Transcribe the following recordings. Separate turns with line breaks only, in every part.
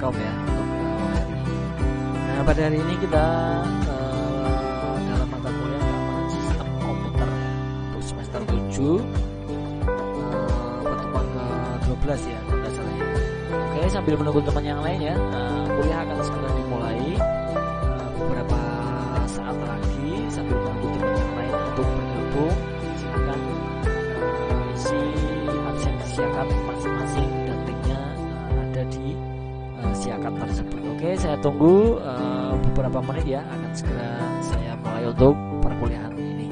Telkom ya untuk WRI. Nah, pada hari ini kita dalam mata kuliah keamanan sistem komputer ya, untuk semester 7 pertemuan ke-12 ya kalau nggak salah ya. Oke, sambil menunggu teman yang lain ya, kuliah akan segera dimulai beberapa saat lagi. Sambil menunggu teman yang lain untuk bergabung, silakan isi absensi siakat masing-masing dan linknya ada di siakat tersebut. Oke, saya tunggu beberapa menit ya, akan segera saya mulai untuk perkuliahan ini.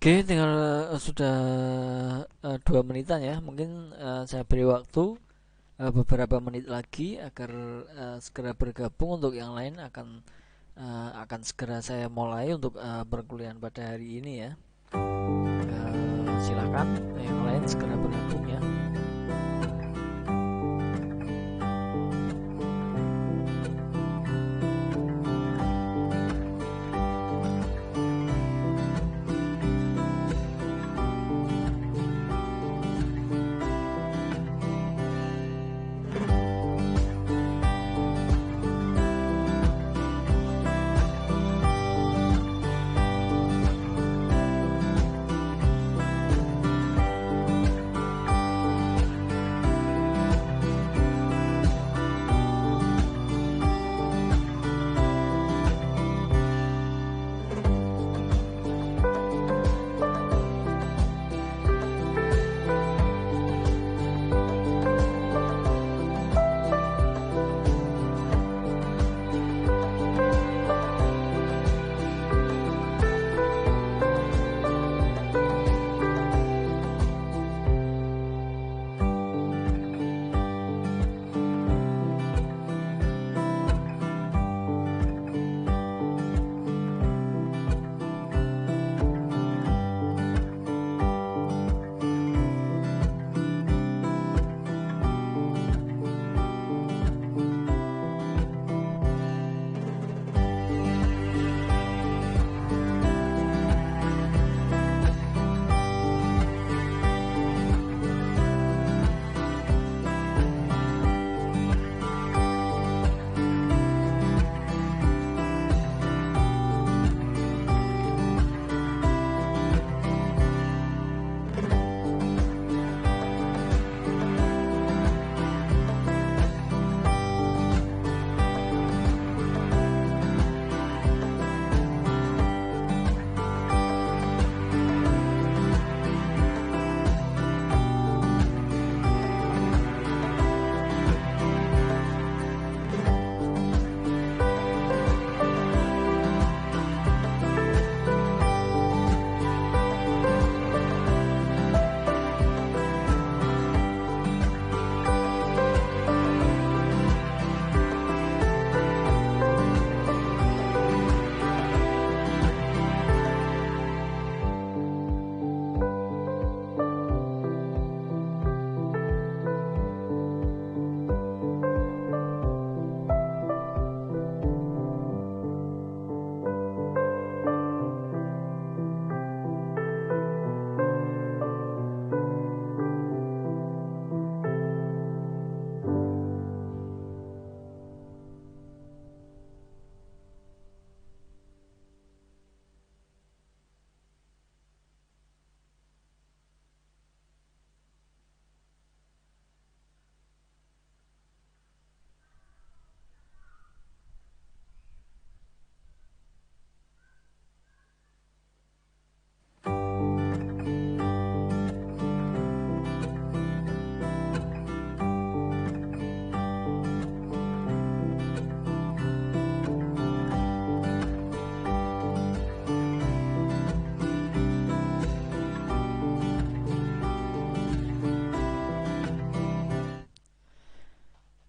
Oke, tinggal sudah 2 menitan ya. Mungkin saya beri waktu beberapa menit lagi agar segera bergabung. Untuk yang lain akan segera saya mulai untuk perkuliahan pada hari ini ya. Silakan yang lain segera bergabung ya.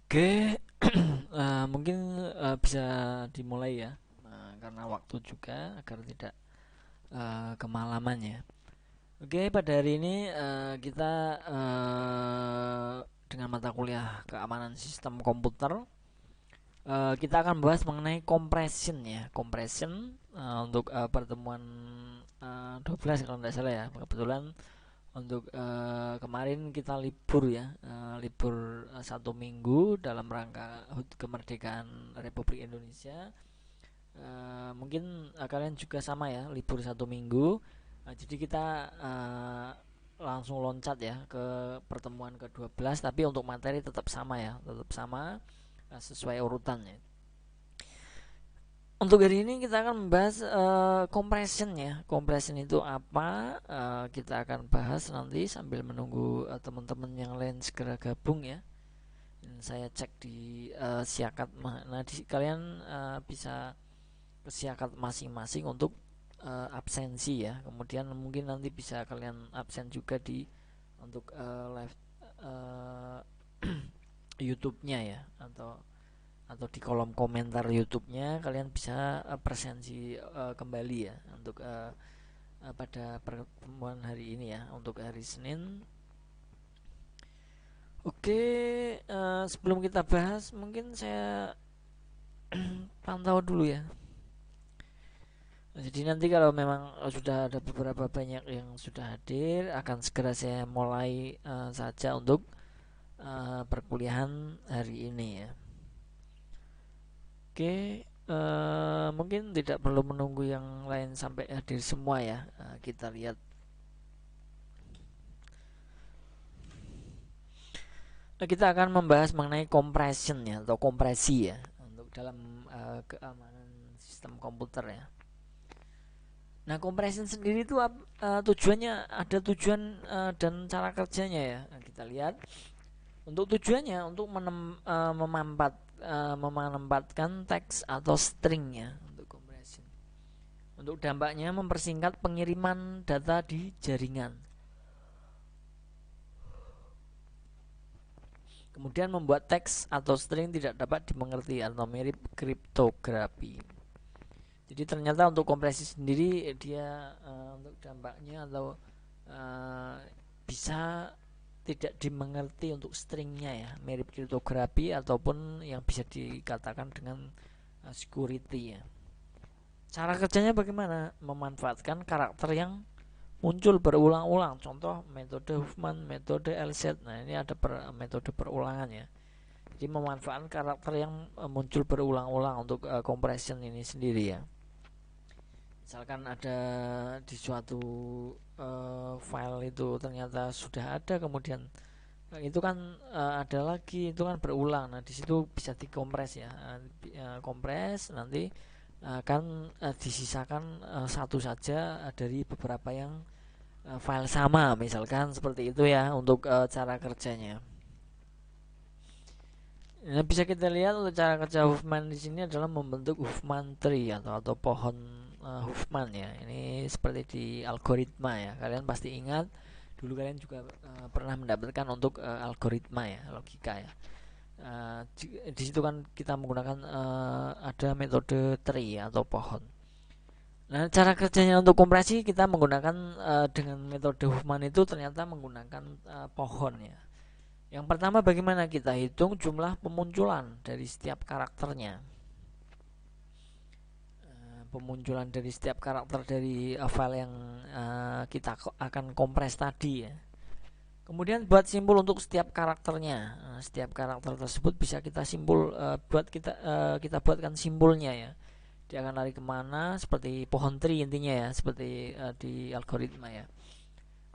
Oke, mungkin bisa dimulai ya, karena waktu juga agar tidak kemalaman ya. Oke, pada hari ini kita dengan mata kuliah keamanan sistem komputer, kita akan membahas mengenai compression ya. Compression untuk pertemuan 12 kalau tidak salah ya. Kebetulan untuk kemarin kita libur ya, libur 1 minggu dalam rangka HUT kemerdekaan Republik Indonesia. Mungkin kalian juga sama ya, libur 1 minggu. Jadi kita langsung loncat ya ke pertemuan ke-12, tapi untuk materi tetap sama ya, tetap sama sesuai urutannya. Untuk hari ini kita akan membahas compression ya. Compression itu apa? Kita akan bahas nanti sambil menunggu teman-teman yang lain segera gabung ya. Dan saya cek di Siakat. Nah, kalian bisa ke Siakat masing-masing untuk absensi ya. Kemudian mungkin nanti bisa kalian absen juga di untuk live YouTube-nya ya, atau di kolom komentar YouTube-nya kalian bisa presensi kembali ya untuk pada pertemuan hari ini ya, untuk hari Senin. Oke, sebelum kita bahas mungkin saya pantau dulu ya. Jadi nanti kalau memang sudah ada beberapa banyak yang sudah hadir, akan segera saya mulai saja untuk perkuliahan hari ini ya. Oke, mungkin tidak perlu menunggu yang lain sampai hadir semua ya. Kita lihat. Nah, kita akan membahas mengenai compression ya, atau kompresi ya, untuk dalam keamanan sistem komputer ya. Nah, compression sendiri itu tujuannya, ada tujuan dan cara kerjanya ya. Nah, kita lihat. Untuk tujuannya untuk menempatkan teks atau stringnya untuk compression. Untuk dampaknya mempersingkat pengiriman data di jaringan. Kemudian membuat teks atau string tidak dapat dimengerti atau mirip kriptografi. Jadi ternyata untuk kompresi sendiri dia untuk dampaknya atau bisa tidak dimengerti untuk stringnya ya, mirip kriptografi ataupun yang bisa dikatakan dengan security ya. Cara kerjanya bagaimana? Memanfaatkan karakter yang muncul berulang-ulang. Contoh metode Huffman, metode LZ. Nah, ini ada metode perulangan ya. Jadi memanfaatkan karakter yang muncul berulang-ulang untuk compression ini sendiri ya. Misalkan ada di suatu file itu ternyata sudah ada, kemudian itu kan ada lagi, itu kan berulang. Nah, di situ bisa dikompres ya, kompres nanti akan disisakan satu saja dari beberapa yang file sama, misalkan seperti itu ya untuk cara kerjanya. Nah, bisa kita lihat untuk cara kerja Huffman di sini adalah membentuk Huffman tree atau pohon Huffman ya. Ini seperti di algoritma ya. Kalian pasti ingat dulu kalian juga pernah mendapatkan untuk algoritma ya, logika ya. Di situ kan kita menggunakan ada metode tree atau pohon. Nah, cara kerjanya untuk kompresi kita menggunakan dengan metode Huffman itu ternyata menggunakan pohon ya. Yang pertama, bagaimana kita hitung jumlah pemunculan dari setiap karakternya. Pemunculan dari setiap karakter dari file yang kita akan kompres tadi ya. Kemudian buat simbol untuk setiap karakternya. Setiap karakter tersebut bisa kita kita buatkan simbolnya ya. Dia akan lari kemana, seperti pohon tree intinya ya, seperti di algoritma ya.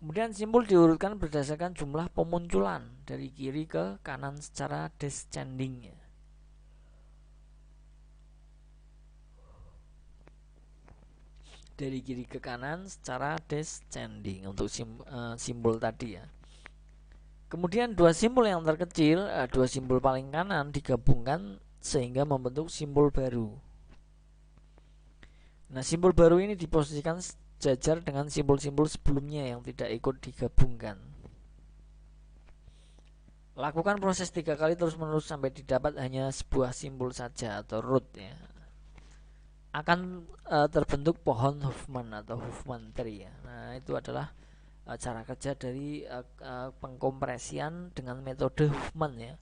Kemudian simbol diurutkan berdasarkan jumlah pemunculan dari kiri ke kanan secara descending ya. Dari kiri ke kanan secara descending untuk simbol tadi ya. Kemudian dua simbol yang terkecil, dua simbol paling kanan digabungkan sehingga membentuk simbol baru. Nah, simbol baru ini diposisikan sejajar dengan simbol-simbol sebelumnya yang tidak ikut digabungkan. Lakukan proses 3 kali terus-menerus sampai didapat hanya sebuah simbol saja atau root ya. Akan terbentuk pohon Huffman atau Huffman tree ya. Nah, itu adalah cara kerja dari pengkompresian dengan metode Huffman ya.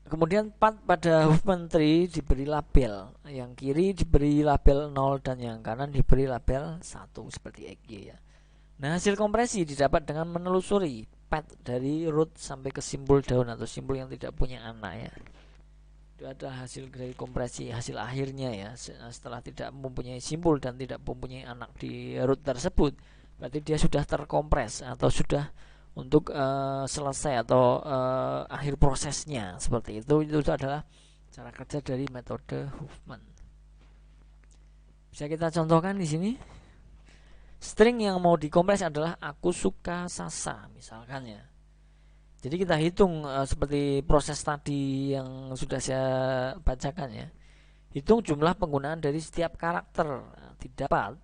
Kemudian part pada Huffman tree diberi label. Yang kiri diberi label 0 dan yang kanan diberi label 1 seperti EG ya. Nah, hasil kompresi didapat dengan menelusuri path dari root sampai ke simbol daun atau simbol yang tidak punya anak ya. Itu adalah hasil dari kompresi, hasil akhirnya ya. Setelah tidak mempunyai simbol dan tidak mempunyai anak di root tersebut, berarti dia sudah terkompres atau sudah untuk selesai atau akhir prosesnya seperti itu. Itu adalah cara kerja dari metode Huffman. Bisa kita contohkan di sini. String yang mau dikompres adalah aku suka Sasa misalkan ya. Jadi kita hitung seperti proses tadi yang sudah saya bacakan ya. Hitung jumlah penggunaan dari setiap karakter. Didapat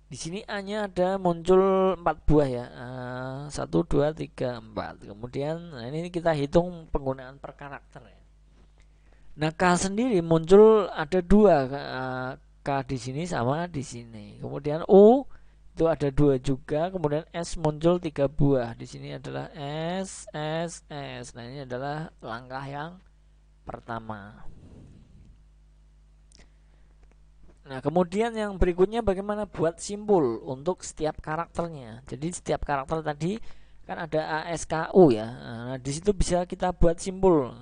di sini A-nya ada muncul 4 buah ya. 1, 2, 3, 4. Kemudian ini kita hitung penggunaan per karakter ya. Nah, K sendiri muncul ada 2, K di sini sama di sini. Kemudian U itu ada 2 juga. Kemudian S muncul 3 buah. Di sini adalah S, S, S. Nah, ini adalah langkah yang pertama. Nah, kemudian yang berikutnya bagaimana buat simbol untuk setiap karakternya. Jadi setiap karakter tadi kan ada ASKU ya. Nah, di situ bisa kita buat simbol.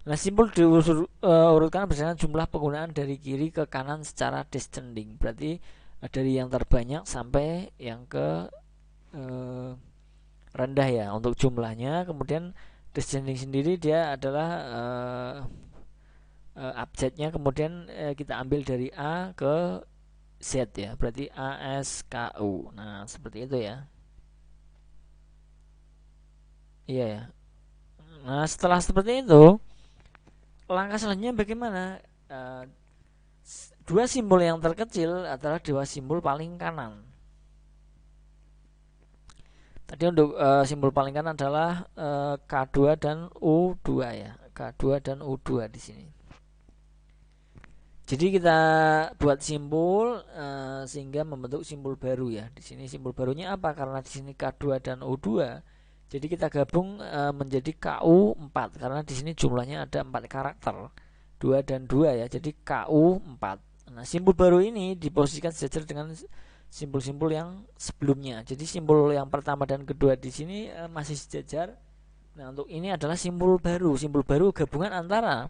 Nah, simbol diurutkan berdasarkan jumlah penggunaan dari kiri ke kanan secara descending. Berarti dari yang terbanyak sampai yang ke rendah ya untuk jumlahnya. Kemudian descending sendiri dia adalah abjadnya kemudian kita ambil dari A ke Z ya, berarti ASKU. Nah, seperti itu ya. Iya ya. Nah, setelah seperti itu, langkah selanjutnya bagaimana? Dua simbol yang terkecil adalah dua simbol paling kanan. Tadi untuk simbol paling kanan adalah K2 dan U2 ya. K2 dan U2 di sini. Jadi kita buat simbol sehingga membentuk simbol baru ya. Di sini simbol barunya apa? Karena di sini K2 dan U2. Jadi kita gabung menjadi KU4 karena di sini jumlahnya ada 4 karakter. 2 dan 2 ya. Jadi KU4. Nah, simbol baru ini diposisikan sejajar dengan simbol-simbol yang sebelumnya. Jadi simbol yang pertama dan kedua di sini masih sejajar. Nah, untuk ini adalah simbol baru. Simbol baru gabungan antara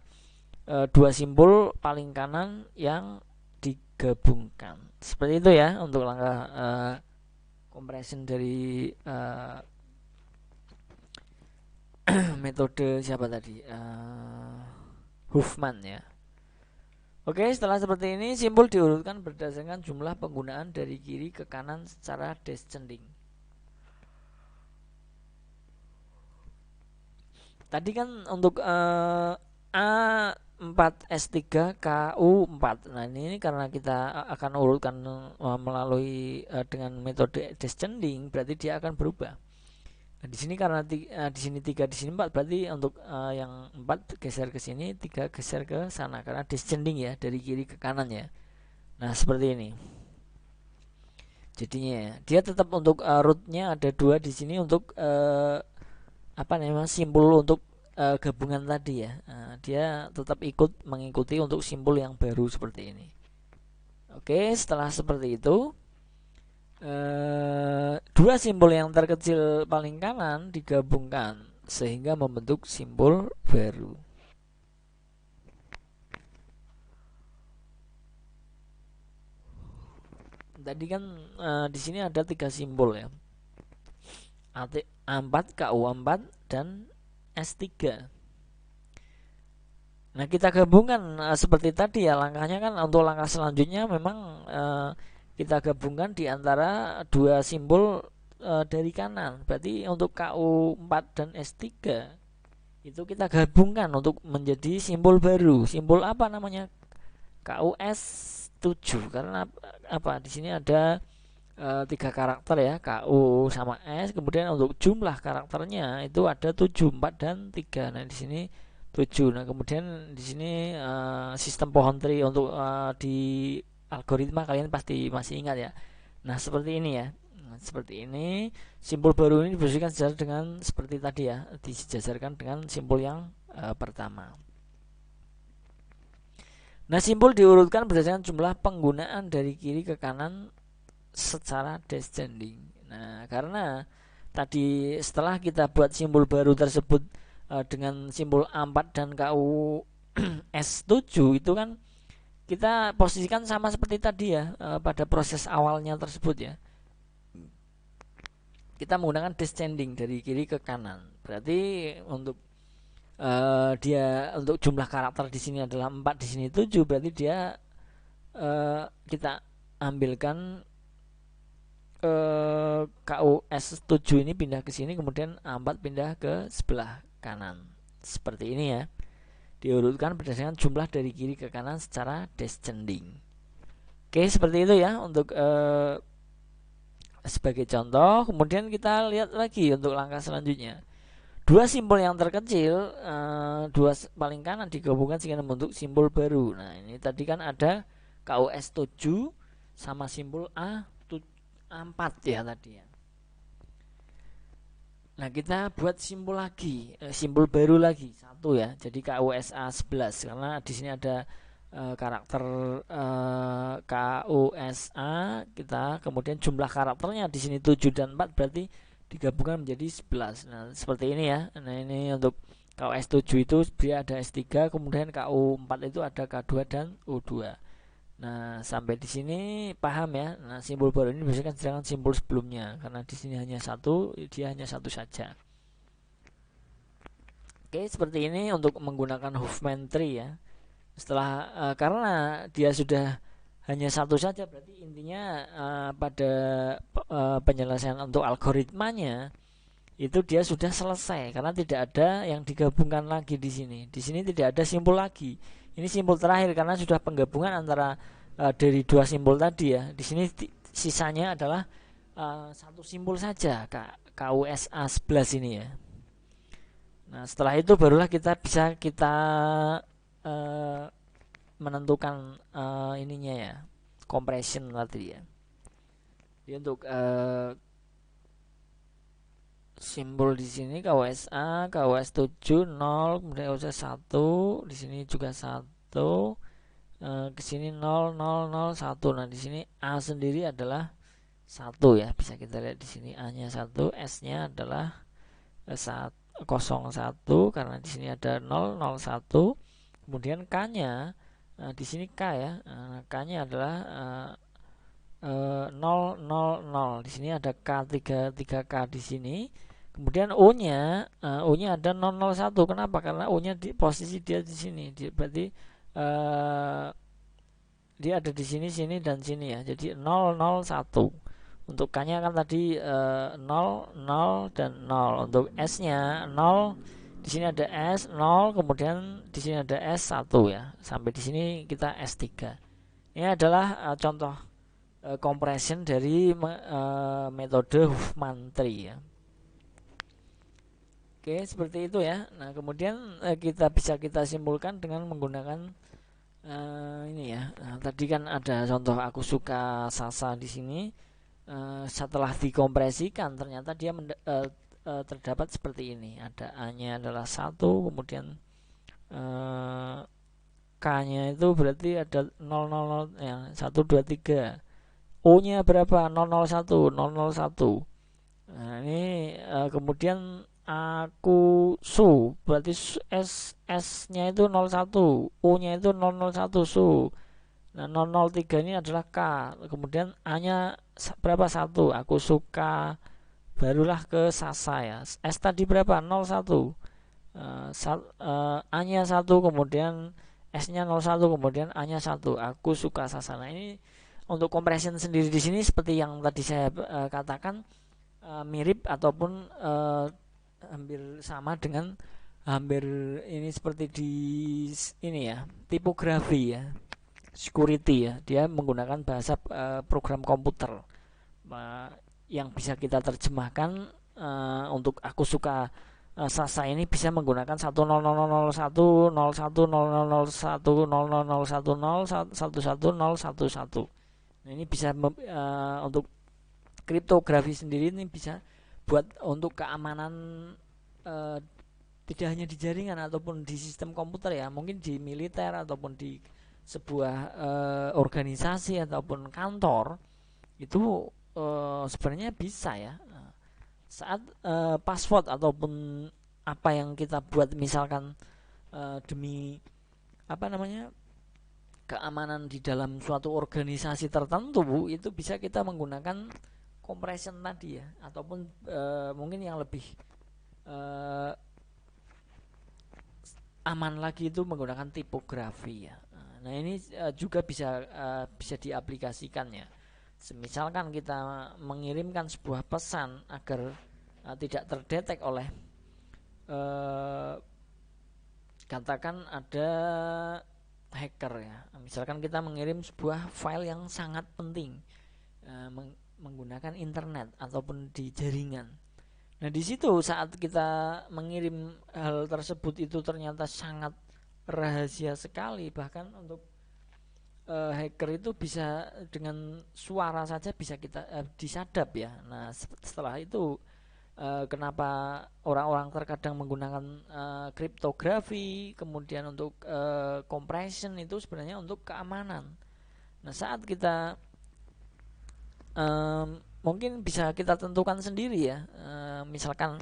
dua simbol paling kanan yang digabungkan. Seperti itu ya untuk langkah compression dari metode siapa tadi? Huffman ya. Oke, setelah seperti ini simbol diurutkan berdasarkan jumlah penggunaan dari kiri ke kanan secara descending. Tadi kan untuk A4 S3 KU4. Nah, ini karena kita akan urutkan melalui dengan metode descending, berarti dia akan berubah. Nah, di sini karena di sini 3, di sini 4, berarti untuk yang 4 geser ke sini, 3 geser ke sana karena descending ya, dari kiri ke kanan ya. Nah, seperti ini. Jadinya ya, dia tetap untuk rootnya ada 2 di sini untuk apa namanya simbol untuk gabungan tadi ya. Dia tetap mengikuti untuk simbol yang baru seperti ini. Oke, setelah seperti itu dua simbol yang terkecil paling kanan digabungkan sehingga membentuk simbol baru. Tadi kan di sini ada 3 simbol ya. A4, KU4 dan S3. Nah, kita gabungkan seperti tadi ya langkahnya kan. Untuk langkah selanjutnya memang kita gabungkan di antara dua simbol dari kanan. Berarti untuk KU4 dan S3 itu kita gabungkan untuk menjadi simbol baru. Simbol apa namanya? KUS7, karena apa? Di sini ada 3 karakter ya, KU sama S. Kemudian untuk jumlah karakternya itu ada 7, 4 dan 3. Nah, di sini 7. Nah, kemudian di sini sistem pohon tri untuk di algoritma kalian pasti masih ingat ya. Nah, seperti ini ya. Nah, seperti ini simbol baru ini dibersihkan sejajar dengan seperti tadi ya, disejajarkan dengan simbol yang pertama. Nah, simbol diurutkan berdasarkan jumlah penggunaan dari kiri ke kanan secara descending. Nah, karena tadi setelah kita buat simbol baru tersebut dengan simbol A4 dan KU S7 itu kan kita posisikan sama seperti tadi ya, pada proses awalnya tersebut ya. Kita menggunakan descending dari kiri ke kanan. Berarti untuk dia untuk jumlah karakter di sini adalah 4, di sini 7, berarti dia kita ambilkan KUS7 ini pindah ke sini, kemudian A4 pindah ke sebelah kanan. Seperti ini ya. Diurutkan berdasarkan jumlah dari kiri ke kanan secara descending. Oke, seperti itu ya untuk sebagai contoh. Kemudian kita lihat lagi untuk langkah selanjutnya. Dua simbol yang terkecil, dua paling kanan digabungkan sehingga membentuk simbol baru. Nah, ini tadi kan ada KUS7 sama simbol A4 ya tadi ya. Nah, kita buat simbol lagi, simbol baru lagi satu ya. Jadi KUSA 11 karena di sini ada karakter KUSA kita, kemudian jumlah karakternya di sini 7 dan 4, berarti digabungkan menjadi 11. Nah, seperti ini ya. Nah, ini untuk KUS7 itu dia ada S3, kemudian KU4 itu ada K2 dan U2. Nah, sampai di sini paham ya. Nah, simbol baru ini berdasarkan dengan simbol sebelumnya karena di sini hanya satu, dia hanya satu saja. Oke, seperti ini untuk menggunakan Huffman tree ya. Setelah karena dia sudah hanya satu saja, berarti intinya pada penyelesaian untuk algoritmanya itu dia sudah selesai karena tidak ada yang digabungkan lagi di sini. Di sini tidak ada simbol lagi. Ini simbol terakhir karena sudah penggabungan antara dari dua simbol tadi ya. Di sini sisanya adalah satu simbol saja, KUSA 11 ini ya. Nah, setelah itu barulah kita bisa menentukan ininya ya, compression tadi ya. Jadi untuk simbol di sini KUSA, KUS7 0, kemudian KUSA 1, di sini juga 1, ke sini 0 0 0 1. Nah, di sini A sendiri adalah 1 ya. Bisa kita lihat di sini A-nya 1, S-nya adalah 01 karena di sini ada 0 0 1. Kemudian K-nya di sini K ya. K-nya adalah 0 0 0. Di sini ada K 3K di sini. Kemudian O-nya ada 001. Kenapa? Karena O-nya di posisi dia di sini. Berarti dia ada di sini dan sini ya. Jadi 001. Untuk K-nya kan tadi 0 0 dan 0. Untuk S-nya 0. Di sini ada S 0, kemudian di sini ada S1 ya. Sampai di sini kita S3. Ini adalah contoh compression dari metode Huffman tree ya. Oke, seperti itu ya. Nah, kemudian kita simpulkan dengan menggunakan ini ya. Nah, tadi kan ada contoh aku suka Sasa di sini. Setelah dikompresikan ternyata dia terdapat seperti ini. Ada A-nya adalah 1, kemudian K-nya itu berarti ada 000 ya, 1 2 3. O-nya berapa? 001, 001. Nah, ini kemudian aku su, berarti S-nya itu 01, O-nya itu 001 su. Nah, 003 ini adalah K. Kemudian A-nya berapa? 1. Aku suka, barulah ke Sasa ya. S tadi berapa? 01. A-nya 1, kemudian S-nya 01, kemudian A-nya 1. Aku suka Sasa. Nah, ini untuk compression sendiri di sini seperti yang tadi saya katakan mirip ataupun hampir sama dengan hampir ini seperti di ini ya, tipografi ya, security ya. Dia menggunakan bahasa program komputer uh, yang bisa kita terjemahkan untuk aku suka Sasa ini bisa menggunakan 10001 Nah, ini bisa untuk kriptografi sendiri ini bisa buat untuk keamanan uh, tidak hanya di jaringan ataupun di sistem komputer ya, mungkin di militer ataupun di sebuah organisasi ataupun kantor itu sebenarnya bisa ya, saat password ataupun apa yang kita buat misalkan demi apa namanya keamanan di dalam suatu organisasi tertentu, itu bisa kita menggunakan compression tadi ya, ataupun mungkin yang lebih aman lagi itu menggunakan tipografi ya. Nah ini juga bisa diaplikasikan ya. Semisalkan kita mengirimkan sebuah pesan agar tidak terdetek oleh katakan ada hacker ya. Misalkan kita mengirim sebuah file yang sangat penting menggunakan internet ataupun di jaringan. Nah di situ saat kita mengirim hal tersebut itu ternyata sangat rahasia sekali, bahkan untuk hacker itu bisa dengan suara saja bisa kita disadap ya. Nah setelah itu kenapa orang-orang terkadang menggunakan kriptografi, kemudian untuk compression itu sebenarnya untuk keamanan. Nah saat kita mungkin bisa kita tentukan sendiri ya, misalkan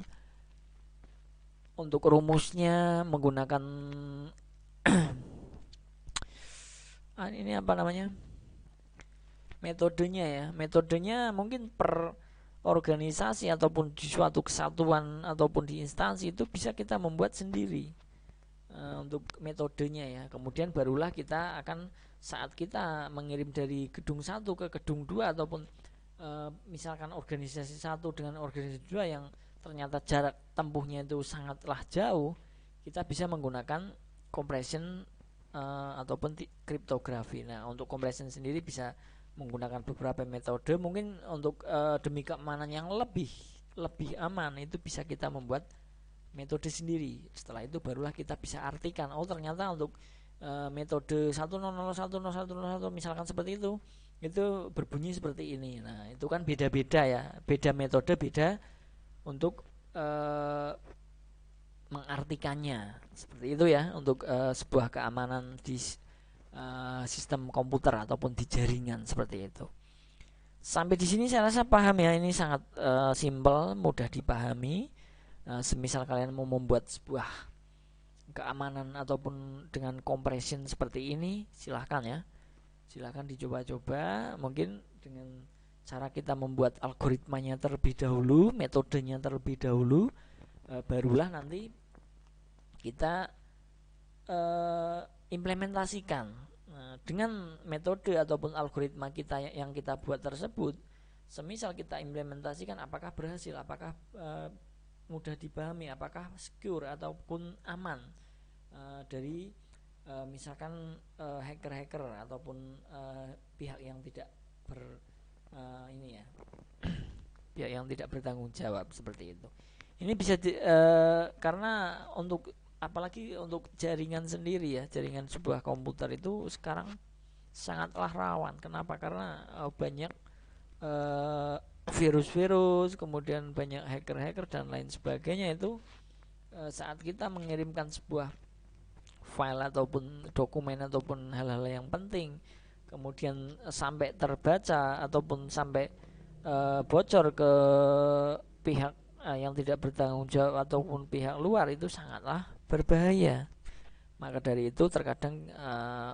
untuk rumusnya menggunakan ini apa namanya metodenya mungkin per organisasi ataupun di suatu kesatuan ataupun di instansi itu bisa kita membuat sendiri untuk metodenya ya. Kemudian barulah kita akan saat kita mengirim dari gedung 1 ke gedung 2 ataupun misalkan organisasi 1 dengan organisasi 2 yang ternyata jarak tempuhnya itu sangatlah jauh, kita bisa menggunakan compression ataupun kriptografi. Nah untuk compression sendiri bisa menggunakan beberapa metode, mungkin untuk demi keamanan yang lebih aman itu bisa kita membuat metode sendiri. Setelah itu barulah kita bisa artikan, oh ternyata untuk metode 100101001 misalkan seperti itu berbunyi seperti ini. Nah itu kan beda-beda ya, beda metode, beda untuk mengartikannya seperti itu ya, untuk sebuah keamanan di sistem komputer ataupun di jaringan seperti itu. Sampai di sini saya rasa paham ya, ini sangat simple, mudah dipahami. Semisal kalian mau membuat sebuah keamanan ataupun dengan compression seperti ini, silahkan ya, silahkan dicoba-coba. Mungkin dengan cara kita membuat algoritmanya terlebih dahulu, metodenya terlebih dahulu, barulah nanti kita implementasikan dengan metode ataupun algoritma kita yang kita buat tersebut. Semisal kita implementasikan, apakah berhasil, apakah mudah dipahami, apakah secure ataupun aman dari misalkan hacker-hacker ataupun pihak yang tidak ini ya, pihak yang tidak bertanggung jawab seperti itu. Ini bisa karena untuk apalagi untuk jaringan sendiri ya, jaringan sebuah komputer itu sekarang sangatlah rawan. Kenapa? Karena banyak virus-virus, kemudian banyak hacker-hacker dan lain sebagainya. Itu saat kita mengirimkan sebuah file ataupun dokumen ataupun hal-hal yang penting, kemudian sampai terbaca ataupun sampai bocor ke pihak yang tidak bertanggung jawab ataupun pihak luar, itu sangatlah berbahaya. Maka dari itu terkadang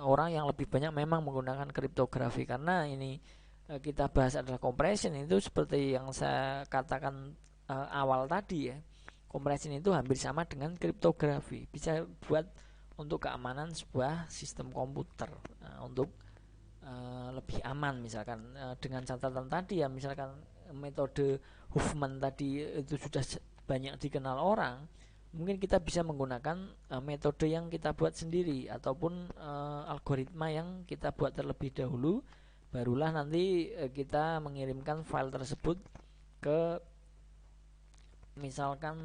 orang yang lebih banyak memang menggunakan kriptografi, karena ini kita bahas adalah compression. Itu seperti yang saya katakan awal tadi ya, compression itu hampir sama dengan kriptografi, bisa buat untuk keamanan sebuah sistem komputer untuk lebih aman. Misalkan dengan catatan tadi ya, misalkan metode Huffman tadi itu sudah banyak dikenal orang, mungkin kita bisa menggunakan metode yang kita buat sendiri ataupun algoritma yang kita buat terlebih dahulu, barulah nanti kita mengirimkan file tersebut ke misalkan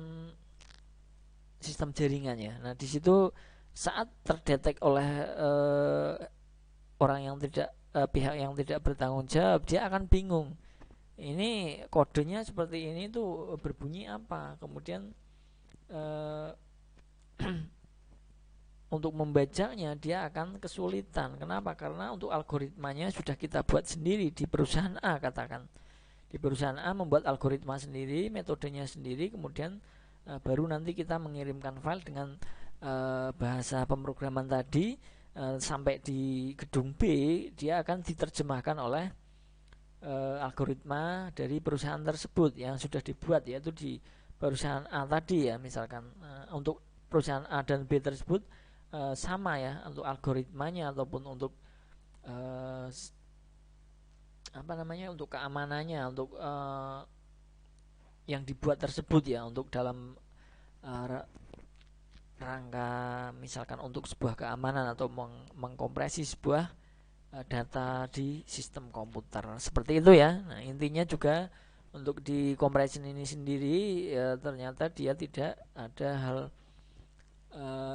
sistem jaringannya. Nah, di situ saat terdetek oleh orang yang tidak pihak yang tidak bertanggung jawab, dia akan bingung. Ini kodenya seperti ini tuh berbunyi apa? Kemudian untuk membacanya dia akan kesulitan. Kenapa? Karena untuk algoritmanya sudah kita buat sendiri di perusahaan A, katakan. Di perusahaan A membuat algoritma sendiri, metodenya sendiri, kemudian baru nanti kita mengirimkan file dengan bahasa pemrograman tadi sampai di gedung B, dia akan diterjemahkan oleh algoritma dari perusahaan tersebut yang sudah dibuat, yaitu di perusahaan A tadi ya, misalkan untuk perusahaan A dan B tersebut sama ya untuk algoritmanya ataupun untuk untuk keamanannya, untuk yang dibuat tersebut ya, untuk dalam rangka misalkan untuk sebuah keamanan atau mengkompresi sebuah data di sistem komputer seperti itu ya. Nah, intinya juga untuk di compression ini sendiri ya, ternyata dia tidak ada hal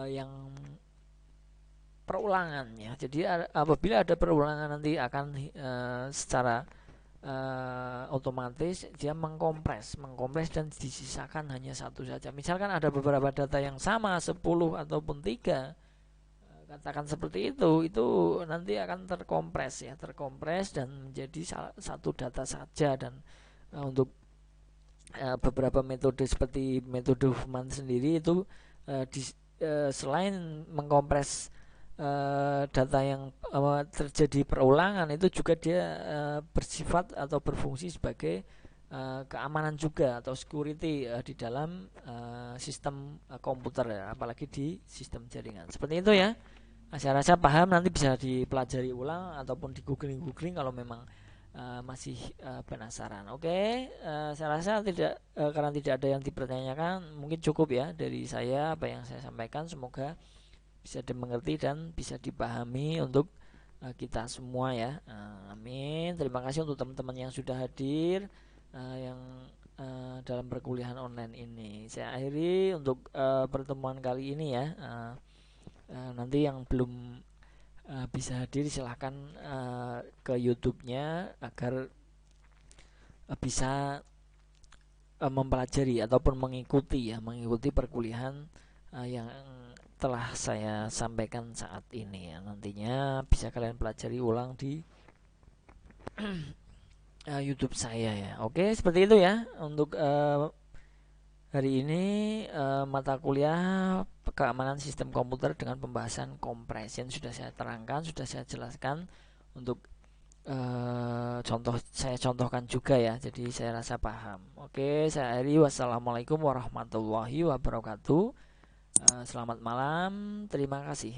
yang perulangan ya. Jadi apabila ada perulangan nanti akan secara otomatis dia mengkompres dan disisakan hanya satu saja. Misalkan ada beberapa data yang sama 10 ataupun 3, katakan seperti itu nanti akan terkompres dan menjadi satu data saja. Dan untuk beberapa metode seperti metode Huffman sendiri itu selain mengkompres data yang terjadi perulangan, itu juga dia bersifat atau berfungsi sebagai keamanan juga atau security di dalam sistem komputer ya, apalagi di sistem jaringan. Seperti itu ya. Saya rasa paham, nanti bisa dipelajari ulang ataupun di googling kalau memang masih penasaran. Oke, saya rasa tidak karena tidak ada yang dipertanyakan, mungkin cukup ya dari saya apa yang saya sampaikan. Semoga bisa dimengerti dan bisa dipahami untuk kita semua ya. Amin. Terima kasih untuk teman-teman yang sudah hadir yang dalam perkuliahan online ini. Saya akhiri untuk pertemuan kali ini ya. Nanti yang belum bisa hadir silahkan ke YouTube-nya agar bisa mempelajari ataupun mengikuti perkuliahan yang telah saya sampaikan saat ini ya. Nantinya bisa kalian pelajari ulang di YouTube saya ya. Oke, seperti itu ya untuk hari ini mata kuliah keamanan sistem komputer dengan pembahasan compression sudah saya terangkan, sudah saya jelaskan. Untuk saya contohkan juga ya, jadi saya rasa paham. Oke, saya akhiri. Wassalamualaikum warahmatullahi wabarakatuh. Selamat malam, terima kasih.